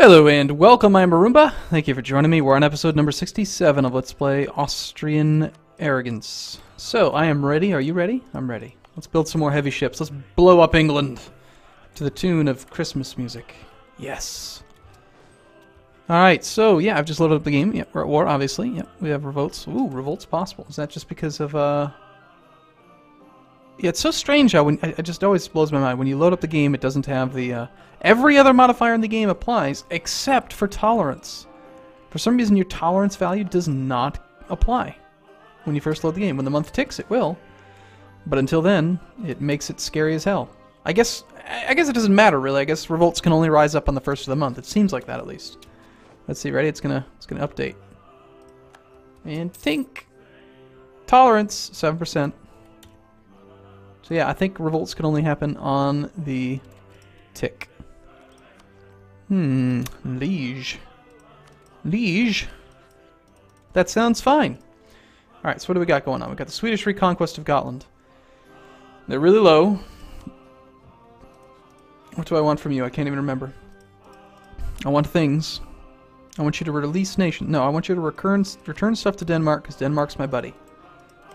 Hello and welcome, I'm Arumba. Thank you for joining me. We're on episode number 67 of Let's Play Austrian Arrogance. So, I am ready. Are you ready? I'm ready. Let's build some more heavy ships. Let's blow up England to the tune of Christmas music. Yes. Alright, so yeah, I've just loaded up the game. Yep, we're at war, obviously. Yep, we have revolts. Ooh, revolts possible. Is that just because of, Yeah, it's so strange how it just always blows my mind. When you load up the game, it doesn't have the, every other modifier in the game applies, except for tolerance. For some reason, your tolerance value does not apply when you first load the game. When the month ticks, it will. But until then, it makes it scary as hell. I guess it doesn't matter, really. I guess revolts can only rise up on the first of the month. It seems like that, at least. Let's see, ready? It's gonna update. And think. Tolerance, 7%. So yeah, I think revolts can only happen on the tick. Liege. Liege? That sounds fine. Alright, so what do we got going on? We got the Swedish reconquest of Gotland. They're really low. What do I want from you? I can't even remember. I want things. I want you to release nation. No, I want you to return stuff to Denmark, because Denmark's my buddy.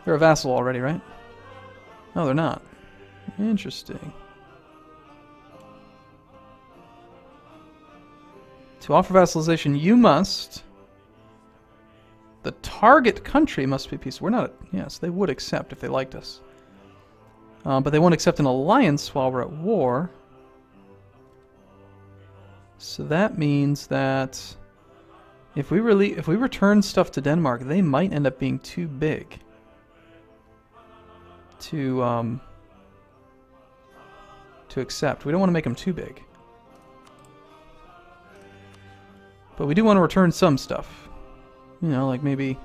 They're a vassal already, right? No, they're not. Interesting. To offer vassalization, you must... The target country must be peaceful. We're not... Yes, they would accept if they liked us. But they won't accept an alliance while we're at war. So that means that... If we return stuff to Denmark, they might end up being too big to accept. We don't want to make them too big. But we do want to return some stuff. You know, like maybe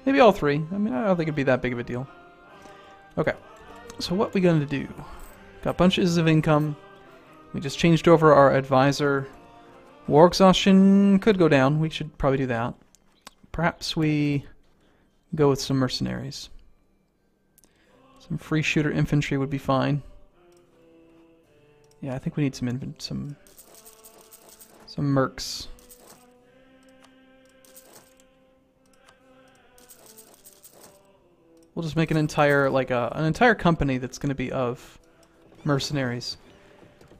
all three. I mean, I don't think it'd be that big of a deal. Okay. So what we going to do? Got bunches of income. We just changed over our advisor. War exhaustion could go down. We should probably do that. Perhaps we go with some mercenaries. Some free shooter infantry would be fine. Yeah, I think we need some mercs. We'll just make an entire an entire company that's going to be of mercenaries.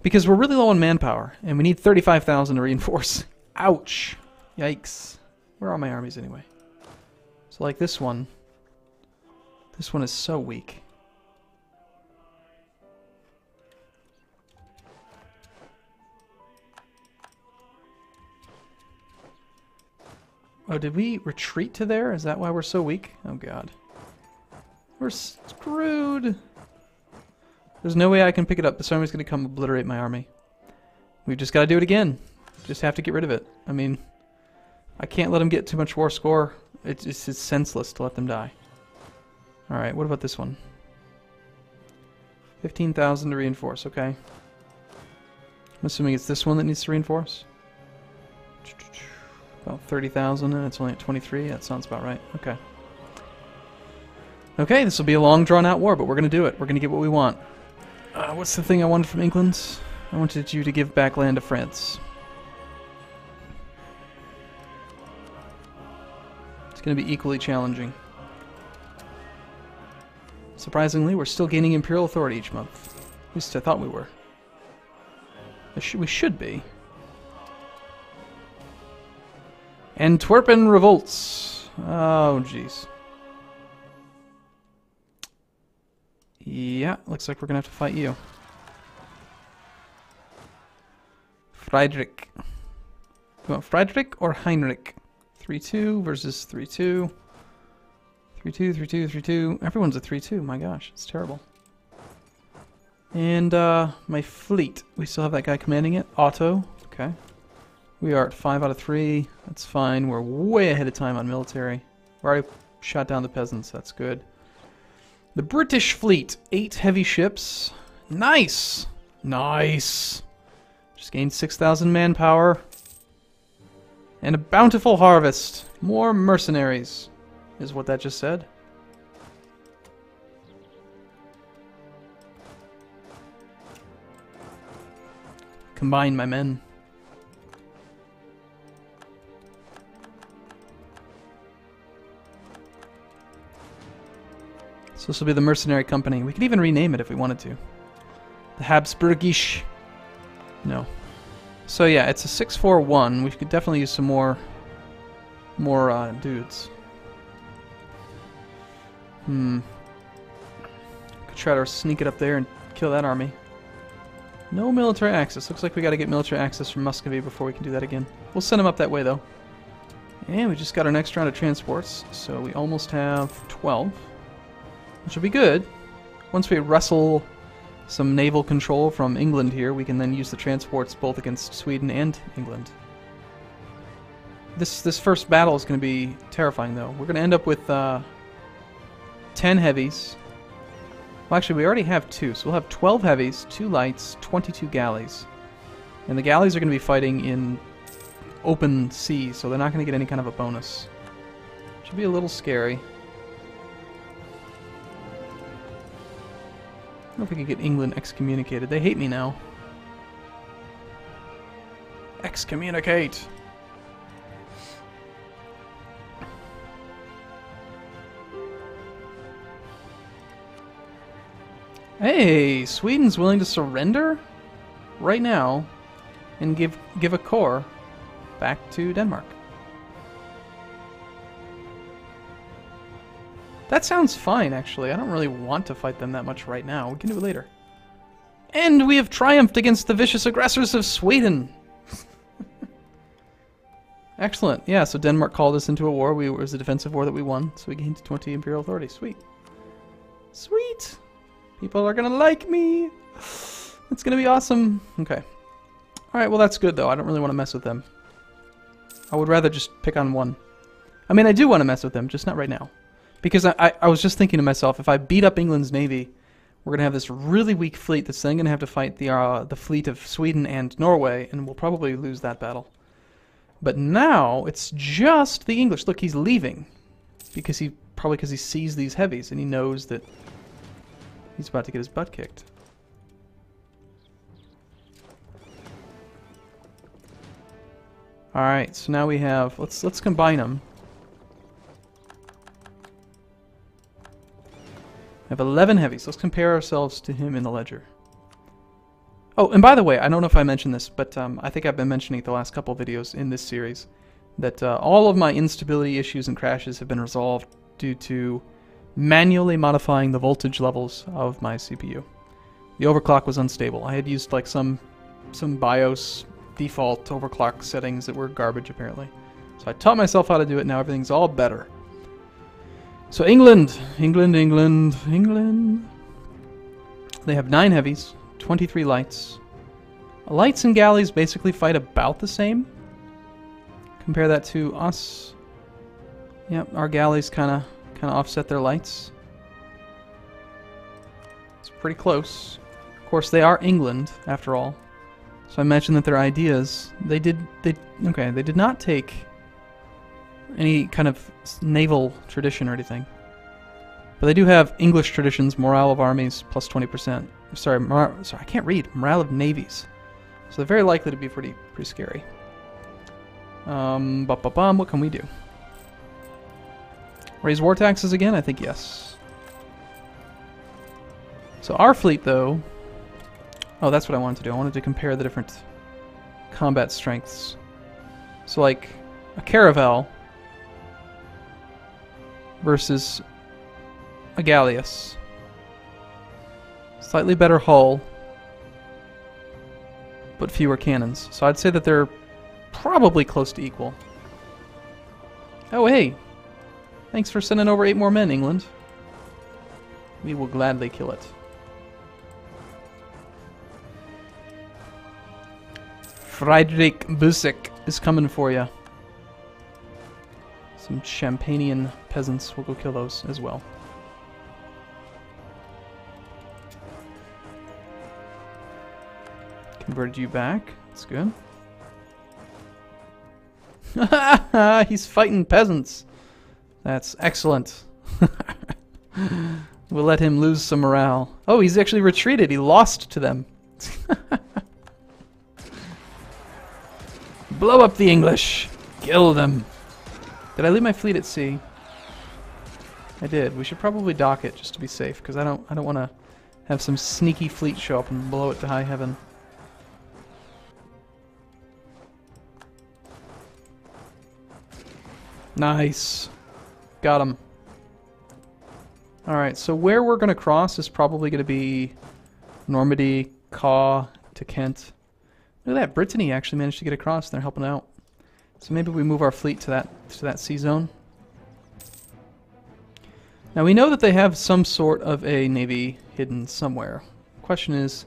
Because we're really low on manpower, and we need 35,000 to reinforce. Ouch. Yikes. Where are my armies anyway? So like this one. This one is so weak. Oh, did we retreat to there? Is that why we're so weak? Oh god. We're screwed. There's no way I can pick it up. This army's going to come obliterate my army. We've just got to do it again. Just have to get rid of it. I mean, I can't let them get too much war score. It's senseless to let them die. Alright, what about this one? 15,000 to reinforce, okay. I'm assuming it's this one that needs to reinforce. About 30,000 and it's only at 23. That sounds about right. Okay. Okay, this will be a long drawn-out war, but we're going to do it. We're going to get what we want. What's the thing I wanted from England? I wanted you to give back land to France. It's going to be equally challenging. Surprisingly, we're still gaining imperial authority each month. At least I thought we were. We should be. Antwerpen revolts. Oh, jeez. Yeah, looks like we're gonna have to fight you. Friedrich. You want Friedrich or Heinrich? 3-2 versus 3-2. 3-2, 3-2, 3-2. Everyone's a 3-2, my gosh, it's terrible. And my fleet. We still have that guy commanding it. Otto. Okay. We are at 5 out of 3. That's fine. We're way ahead of time on military. We already shot down the peasants. That's good. The British fleet. 8 heavy ships. Nice! Nice! Just gained 6,000 manpower. And a bountiful harvest. More mercenaries, is what that just said. Combine my men. So this will be the mercenary company. We could even rename it if we wanted to. The Habsburgisch. No. So yeah, it's a 641. We could definitely use some more dudes. Could try to sneak it up there and kill that army. No military access. Looks like we got to get military access from Muscovy before we can do that again. We'll send them up that way though. And we just got our next round of transports, so we almost have 12, which will be good. Once we wrestle some naval control from England here, we can then use the transports both against Sweden and England. This first battle is going to be terrifying, though. We're going to end up with 10 heavies. Well, actually, we already have 2, so we'll have 12 heavies, 2 lights, 22 galleys. And the galleys are going to be fighting in open sea, so they're not going to get any kind of a bonus. Should be a little scary. I don't know if we could get England excommunicated. They hate me now. Excommunicate! Hey, Sweden's willing to surrender right now and give a core back to Denmark. That sounds fine, actually. I don't really want to fight them that much right now. We can do it later. And we have triumphed against the vicious aggressors of Sweden! Excellent. Yeah, so Denmark called us into a war. It was a defensive war that we won, so we gained 20 imperial authority. Sweet. Sweet! People are gonna like me! It's gonna be awesome. Okay. Alright, well that's good though. I don't really want to mess with them. I would rather just pick on one. I mean, I do want to mess with them, just not right now. Because I was just thinking to myself, if I beat up England's navy, we're going to have this really weak fleet that's then going to have to fight the fleet of Sweden and Norway, and we'll probably lose that battle. But now, it's just the English. Look, he's leaving. Probably because he sees these heavies, and he knows that he's about to get his butt kicked. Alright, so now we have... Let's combine them. I have 11 heavies. Let's compare ourselves to him in the ledger. Oh, and by the way, I don't know if I mentioned this, but I think I've been mentioning it the last couple videos in this series, that all of my instability issues and crashes have been resolved due to manually modifying the voltage levels of my CPU. The overclock was unstable. I had used like some BIOS default overclock settings that were garbage apparently. So I taught myself how to do it. Now everything's all better. So England. They have 9 heavies, 23 lights. Lights and galleys basically fight about the same. Compare that to us. Yep, our galleys kind of offset their lights. It's pretty close. Of course, they are England after all. So I imagine that their ideas, they did not take any kind of naval tradition or anything. But they do have English traditions, morale of armies plus 20%. Sorry, I can't read. Morale of navies. So they're very likely to be pretty scary. What can we do? Raise war taxes again? I think yes. So our fleet, though... Oh, that's what I wanted to do. I wanted to compare the different combat strengths. So, like, a caravel versus a galleass. Slightly better hull, but fewer cannons. So I'd say that they're probably close to equal. Oh, hey! Thanks for sending over 8 more men, England. We will gladly kill it. Friedrich Busek is coming for you. Some Champanian peasants. We'll go kill those as well. Converted you back. That's good. He's fighting peasants. That's excellent. We'll let him lose some morale. Oh, he's actually retreated. He lost to them. Blow up the English. Kill them. Did I leave my fleet at sea? I did. We should probably dock it just to be safe, because I don't want to have some sneaky fleet show up and blow it to high heaven. Nice. Got him. Alright, so where we're going to cross is probably going to be Normandy, Caen to Kent. Look at that, Brittany actually managed to get across and they're helping out. So maybe we move our fleet to that sea zone. Now we know that they have some sort of a navy hidden somewhere. Question is,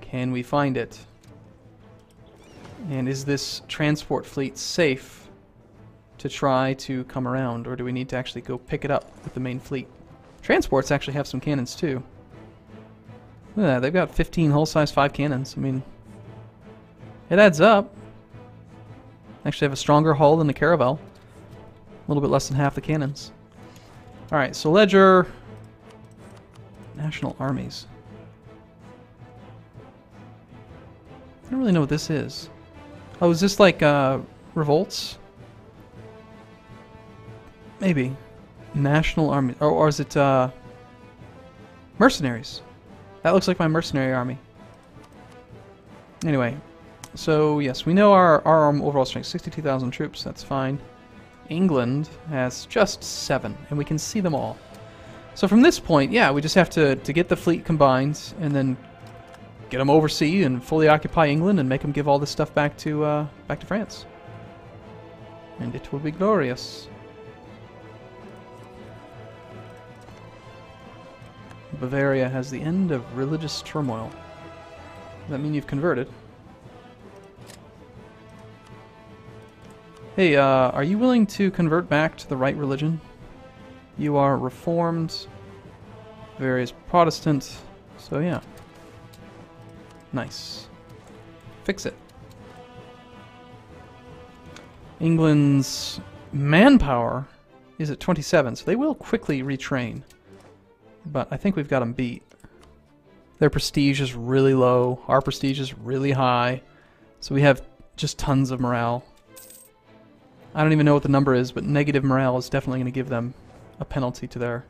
can we find it? And is this transport fleet safe to try to come around, or do we need to actually go pick it up with the main fleet? Transports actually have some cannons too. Look at that, they've got 15 hull-size 5 cannons. I mean, it adds up. Actually have a stronger hull than the Caravel. A little bit less than half the cannons. Alright, so Ledger... National armies. I don't really know what this is. Oh, is this like, revolts? Maybe. National army. Or is it, mercenaries? That looks like my mercenary army. Anyway. So, yes, we know our overall strength. 62,000 troops, that's fine. England has just 7, and we can see them all. So from this point, yeah, we just have to get the fleet combined, and then get them overseas and fully occupy England, and make them give all this stuff back to France. And it will be glorious. Bavaria has the end of religious turmoil. Does that mean you've converted? Hey, are you willing to convert back to the right religion? You are Reformed, various Protestant, so yeah. Nice. Fix it. England's manpower is at 27, so they will quickly retrain. But I think we've got them beat. Their prestige is really low, our prestige is really high, so we have just tons of morale. I don't even know what the number is, but negative morale is definitely going to give them a penalty to their...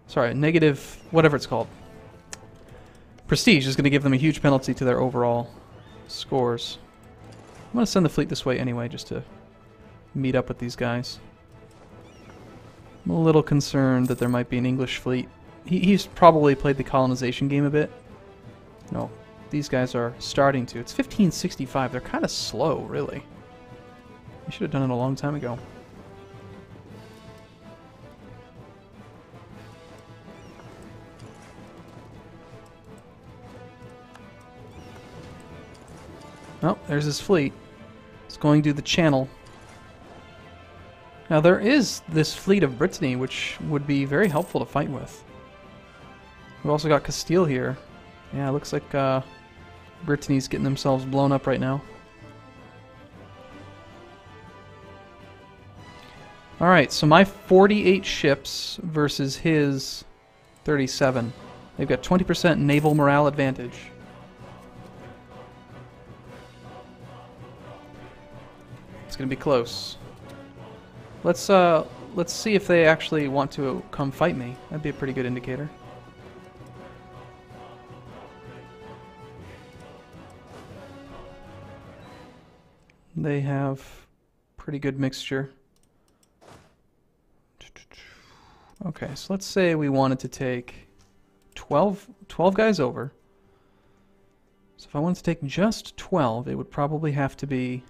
Sorry, negative... whatever it's called. Prestige is going to give them a huge penalty to their overall scores. I'm going to send the fleet this way anyway, just to meet up with these guys. I'm a little concerned that there might be an English fleet. He's probably played the colonization game a bit. No, these guys are starting to. It's 1565. They're kind of slow, really. We should have done it a long time ago. Oh, there's his fleet. It's going to the Channel. Now there is this fleet of Brittany, which would be very helpful to fight with. We've also got Castile here. Yeah, it looks like Brittany's getting themselves blown up right now. Alright, so my 48 ships versus his 37. They've got 20% naval morale advantage. It's gonna be close. Let's see if they actually want to come fight me. That'd be a pretty good indicator. They have pretty good mixture. Okay, so let's say we wanted to take 12 guys over. So if I wanted to take just 12, it would probably have to be...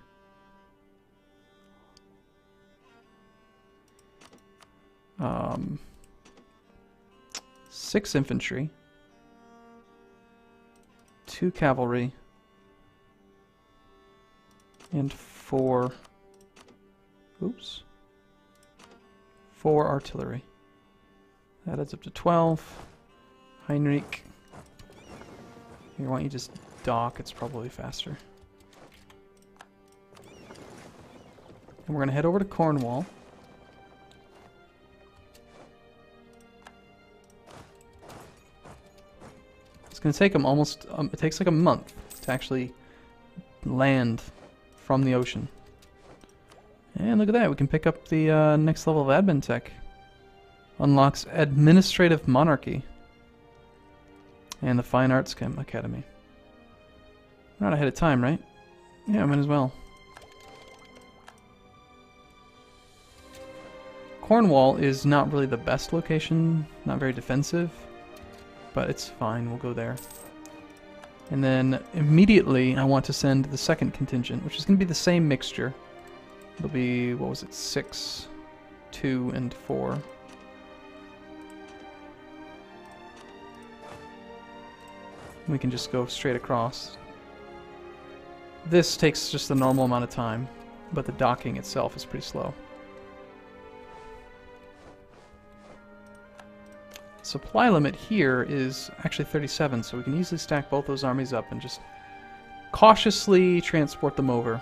six infantry, 2 cavalry, and 4 artillery. That adds up to 12. Heinrich. Here, why don't you just dock? It's probably faster. And we're going to head over to Cornwall. It's going to take them almost... it takes like a month to actually land from the ocean. And look at that, we can pick up the next level of admin tech. Unlocks Administrative Monarchy. And the Fine Arts Academy. We're not ahead of time, right? Yeah, might as well. Cornwall is not really the best location, not very defensive, but it's fine, we'll go there. And then immediately I want to send the second contingent, which is going to be the same mixture. It'll be, what was it, 6, 2, and 4. We can just go straight across. This takes just the normal amount of time, but the docking itself is pretty slow. Supply limit here is actually 37, so we can easily stack both those armies up and just cautiously transport them over.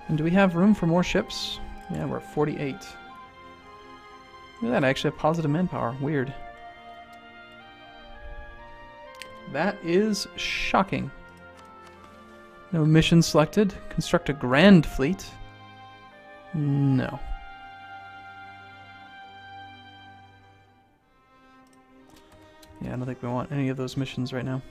And do we have room for more ships? Yeah, we're at 48. Look at that, I actually have positive manpower. Weird. That is shocking. No mission selected. Construct a grand fleet. No. Yeah, I don't think we want any of those missions right now.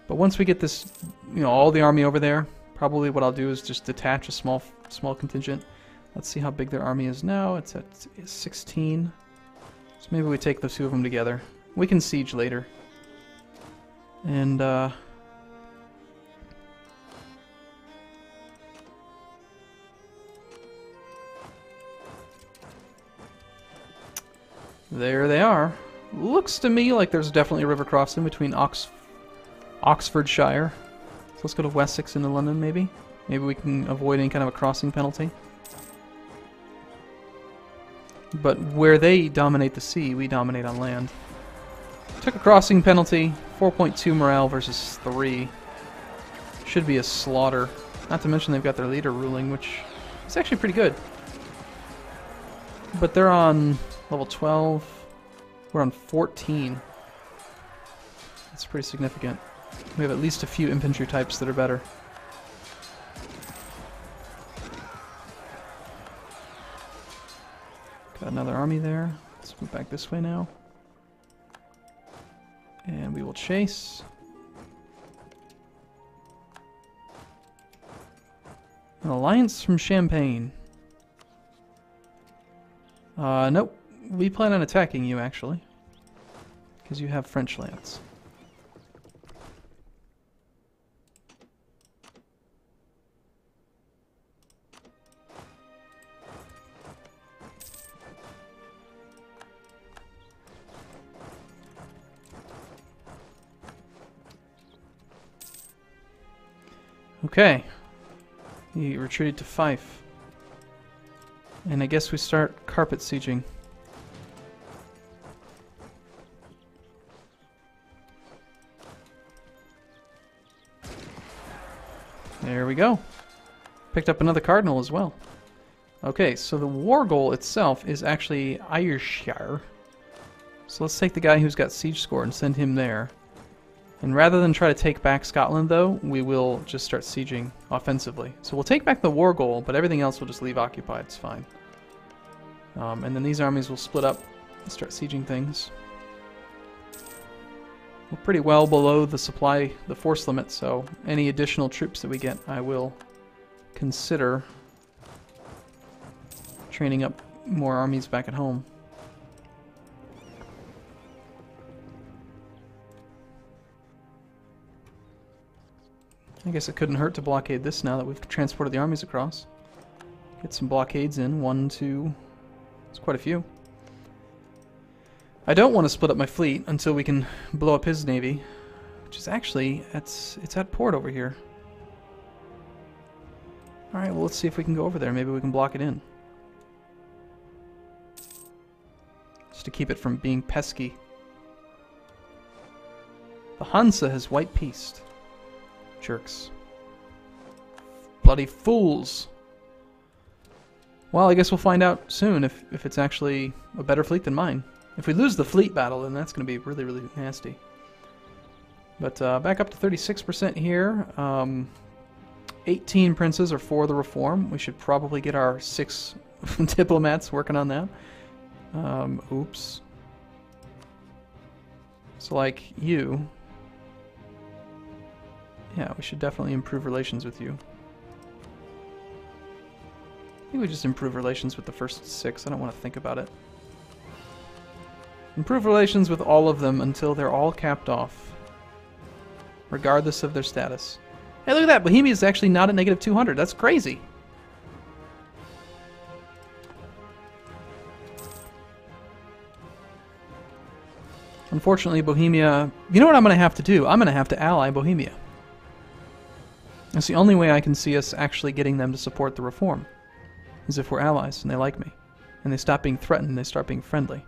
But once we get this, you know, all the army over there, probably what I'll do is just detach a small contingent. Let's see how big their army is now. It's at 16. So maybe we take the two of them together. We can siege later. And, there they are. Looks to me like there's definitely a river crossing between Oxfordshire. So let's go to Wessex into London, maybe? Maybe we can avoid any kind of a crossing penalty. But where they dominate the sea, we dominate on land. Took a crossing penalty, 4.2 morale versus 3. Should be a slaughter. Not to mention they've got their leader ruling, which is actually pretty good. But they're on level 12. We're on 14. That's pretty significant. We have at least a few infantry types that are better. Got another army there. Let's move back this way now. And we will chase. An alliance from Champagne. Nope. We plan on attacking you, actually. Because you have French lands. Okay. He retreated to Fife. And I guess we start carpet sieging. There we go. Picked up another cardinal as well. Okay, so the war goal itself is actually Ayrshire. So let's take the guy who's got siege score and send him there. And rather than try to take back Scotland, though, we will just start sieging offensively. So we'll take back the war goal, but everything else we'll just leave occupied. It's fine. And then these armies will split up and start sieging things. We're pretty well below the force limit, so any additional troops that we get, I will consider training up more armies back at home. I guess it couldn't hurt to blockade this now that we've transported the armies across. Get some blockades in. 1, 2... It's quite a few. I don't want to split up my fleet until we can blow up his navy, which is actually, it's at port over here. Alright, well let's see if we can go over there. Maybe we can block it in. Just to keep it from being pesky. The Hansa has white peace. Jerks. Bloody fools. Well, I guess we'll find out soon if it's actually a better fleet than mine. If we lose the fleet battle, then that's going to be really, really nasty. But back up to 36% here. 18 princes are for the reform. We should probably get our 6 diplomats working on that. Oops. So, like, you... Yeah, we should definitely improve relations with you. I think we just improve relations with the first 6. I don't want to think about it. Improve relations with all of them until they're all capped off, regardless of their status. Hey, look at that! Bohemia is actually not at negative 200. That's crazy. Unfortunately, Bohemia... You know what I'm going to have to do? I'm going to have to ally Bohemia. That's the only way I can see us actually getting them to support the reform, is if we're allies and they like me. And they stop being threatened and they start being friendly.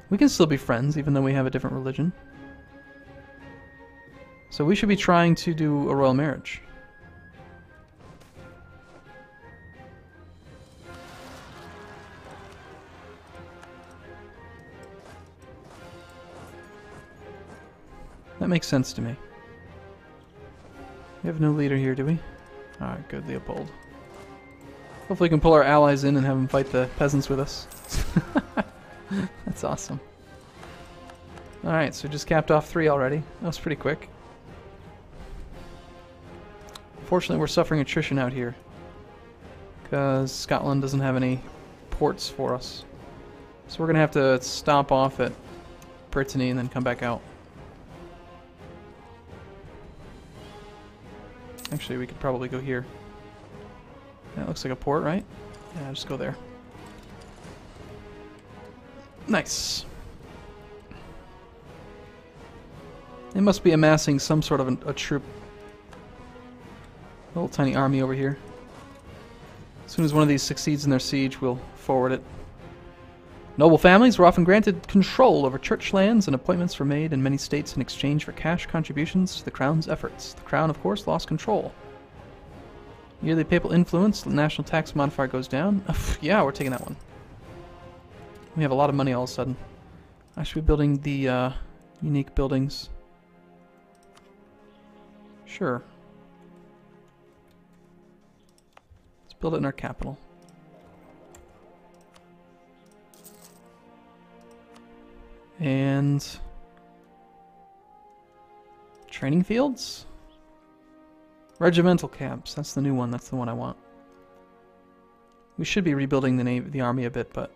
We can still be friends, even though we have a different religion. So we should be trying to do a royal marriage. That makes sense to me. We have no leader here, do we? Alright, good, Leopold. Hopefully we can pull our allies in and have them fight the peasants with us. That's awesome. Alright, so just capped off 3 already. That was pretty quick. Unfortunately, we're suffering attrition out here, because Scotland doesn't have any ports for us. So we're going to have to stop off at Brittany and then come back out. Actually, we could probably go here. That looks like a port, right? Yeah, just go there. Nice. They must be amassing some sort of a troop. A little tiny army over here. As soon as one of these succeeds in their siege, we'll forward it. Noble families were often granted control over church lands, and appointments were made in many states in exchange for cash contributions to the crown's efforts. The crown, of course, lost control. Yearly papal influence, the national tax modifier goes down. Yeah, we're taking that one. We have a lot of money all of a sudden. I should be building the unique buildings. Sure. Let's build it in our capital. And training fields? Regimental camps. That's the new one. That's the one I want. We should be rebuilding the army a bit, but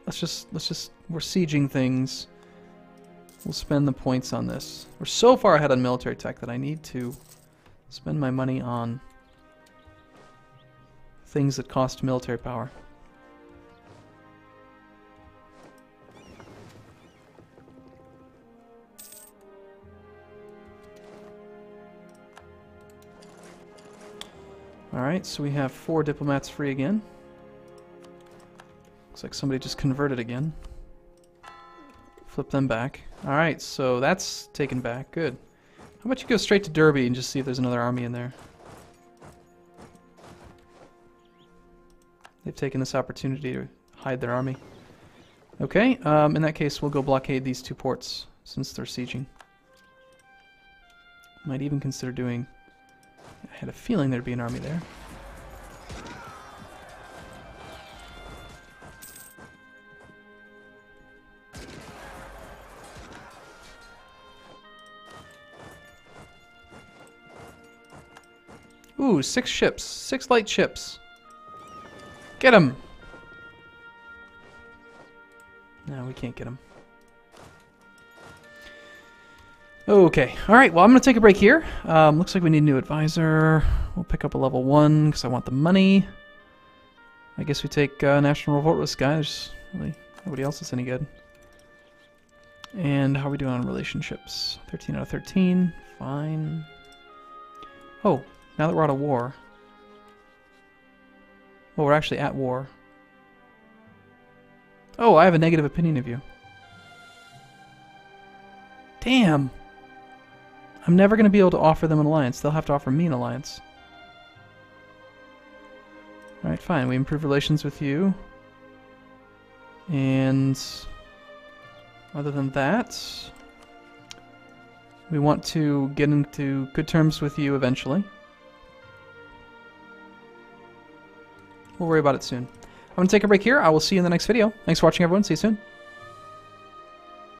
let's just we're sieging things. We'll spend the points on this. We're so far ahead on military tech that I need to spend my money on things that cost military power. Alright, so we have 4 diplomats free again. Looks like somebody just converted again. Flip them back. Alright, so that's taken back. Good. How about you go straight to Derby and just see if there's another army in there? They've taken this opportunity to hide their army. Okay, in that case we'll go blockade these 2 ports since they're sieging. Might even consider doing... I had a feeling there'd be an army there. Ooh, 6 ships. 6 light ships. Get them! No, we can't get them. Okay, alright, well I'm going to take a break here. Looks like we need a new advisor. We'll pick up a level 1 because I want the money. I guess we take National Revolt with this guy. There's really nobody else that's any good. And how are we doing on relationships? 13 out of 13. Fine. Oh, now that we're out of war. Well, we're actually at war. Oh, I have a negative opinion of you. Damn! I'm never going to be able to offer them an alliance. They'll have to offer me an alliance. Alright, fine. We improve relations with you. And other than that, we want to get into good terms with you eventually. We'll worry about it soon. I'm going to take a break here. I will see you in the next video. Thanks for watching, everyone. See you soon.